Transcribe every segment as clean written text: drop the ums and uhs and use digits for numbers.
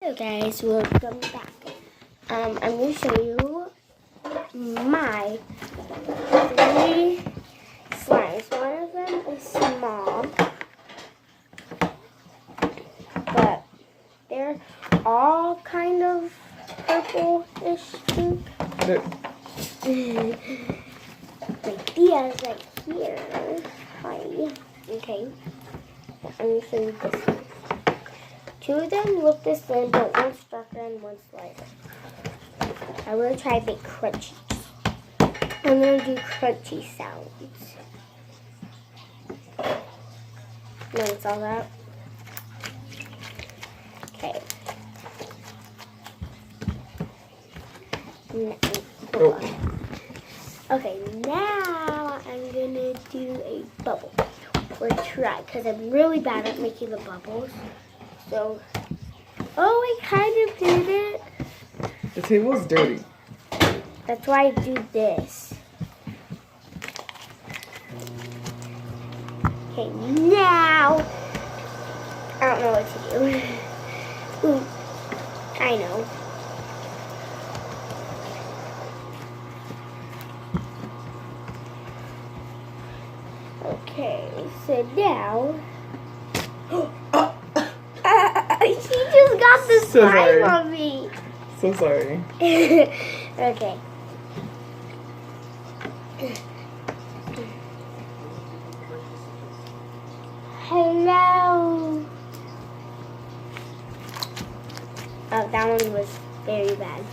Hello guys, welcome back. I'm going to show you my 3 slimes. One of them is small, but they're all kind of purple-ish pink. Like these right here. Hi. Okay. I'm going to show you this one. 2 of them look the same, but one's darker and one's lighter. I'm going to try to make crunchies. I'm going to do crunchy sounds. Rinse all that. Okay. Okay, now I'm going to do a bubble. Or try, because I'm really bad at making the bubbles. So, I kind of did it. The table's dirty. That's why I do this. Okay, now I don't know what to do. Ooh, I know. Okay, so now she just got the slime on me. So sorry. Okay. Hello. Oh, that one was very bad.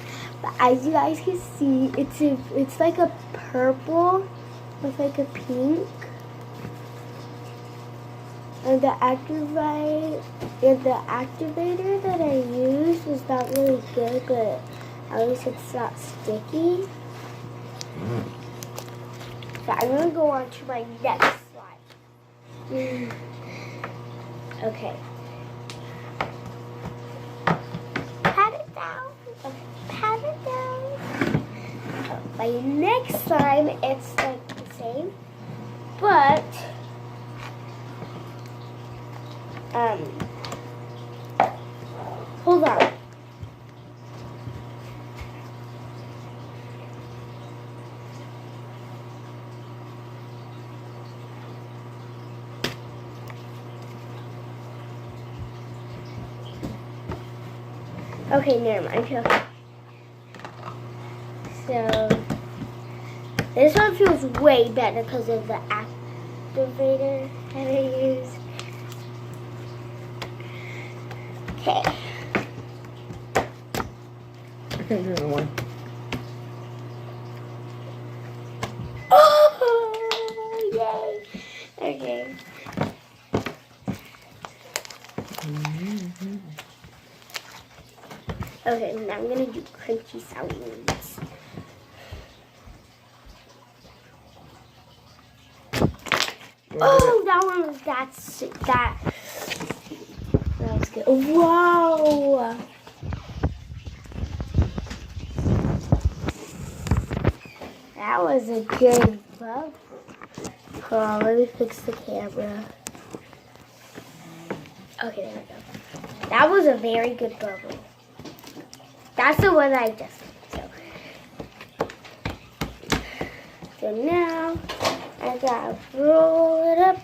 But as you guys can see, it's like a purple with like a pink. And the activator that I used was not really good, but at least it's not sticky. So I'm gonna go on to my next slide. Okay. Pat it down. Okay. Pat it down. My next slime, it's like the same, but hold on. Okay, never mind. Okay. So this one feels way better because of the activator that I use. Okay. I can't do another one. Oh, yay. Okay. Okay, now I'm going to do crunchy sounds. Oh, that one was that was good. Whoa. That was a good bubble. Hold on, let me fix the camera. Okay, there we go. That was a very good bubble. That's the one I just did. So now I gotta roll it up.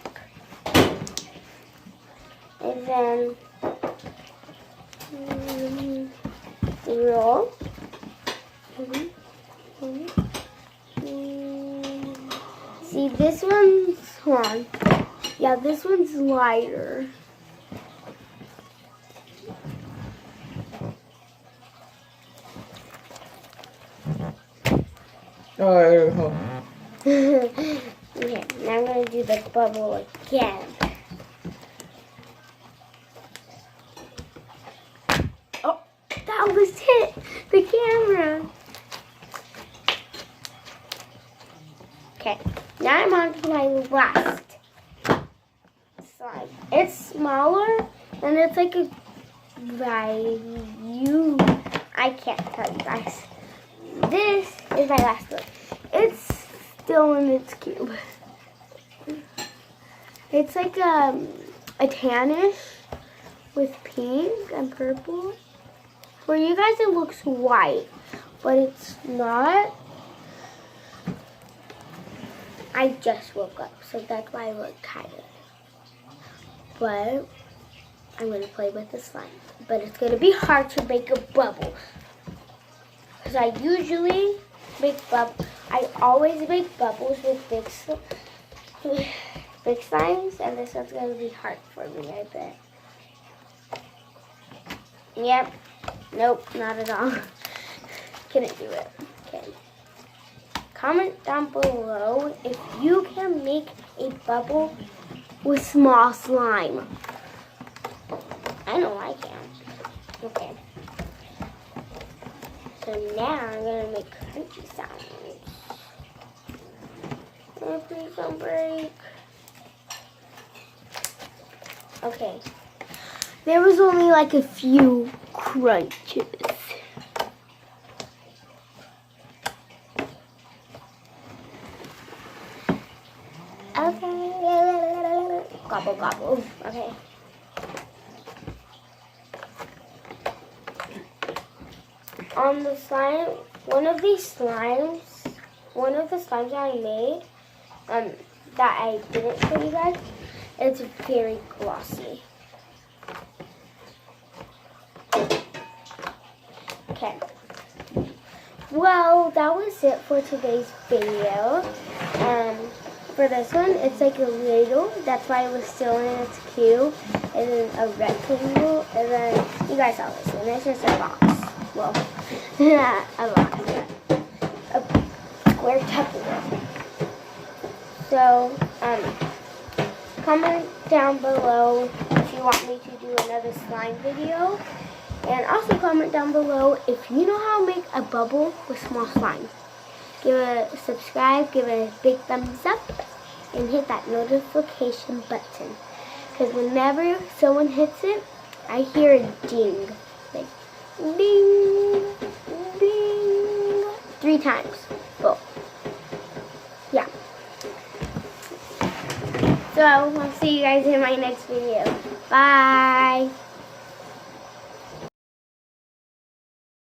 And then roll. See, this one's on. Yeah, this one's lighter. Oh. Okay, now I'm going to do the bubble again. Oh, that almost hit the camera. Okay, now I'm on to my last slime. It's smaller and it's like a I can't tell you guys. This is my last one. It's still in its cube. It's like a tannish with pink and purple. For you guys, it looks white, but it's not. I just woke up, so that's why I look tired. But I'm going to play with the slime. But it's going to be hard to make a bubble. Because I usually make bubbles. I always make bubbles with big slimes. And this one's going to be hard for me, I bet. Yep. Nope, not at all. Couldn't do it. Okay. Comment down below if you can make a bubble with small slime. I know I can. Okay. So now I'm going to make crunchy sounds. Oh, please don't break. Okay. There was only like a few crunches. Okay. Gobble, gobble. Okay. On the slime, one of the slimes that I made, that I didn't show you guys, it's very glossy. Okay. Well, that was it for today's video. For this one, it's like a ladle. That's why it was still in its cube. And then a rectangle. And then, you guys saw this one. It's just a box. Well, not a box. A square Tupperware. So, comment down below if you want me to do another slime video. And also comment down below if you know how to make a bubble with small slime. Give it a subscribe, give it a big thumbs up, and hit that notification button. Because whenever someone hits it, I hear a ding. Like, ding, ding, 3 times. Well, yeah. So, I'll see you guys in my next video. Bye.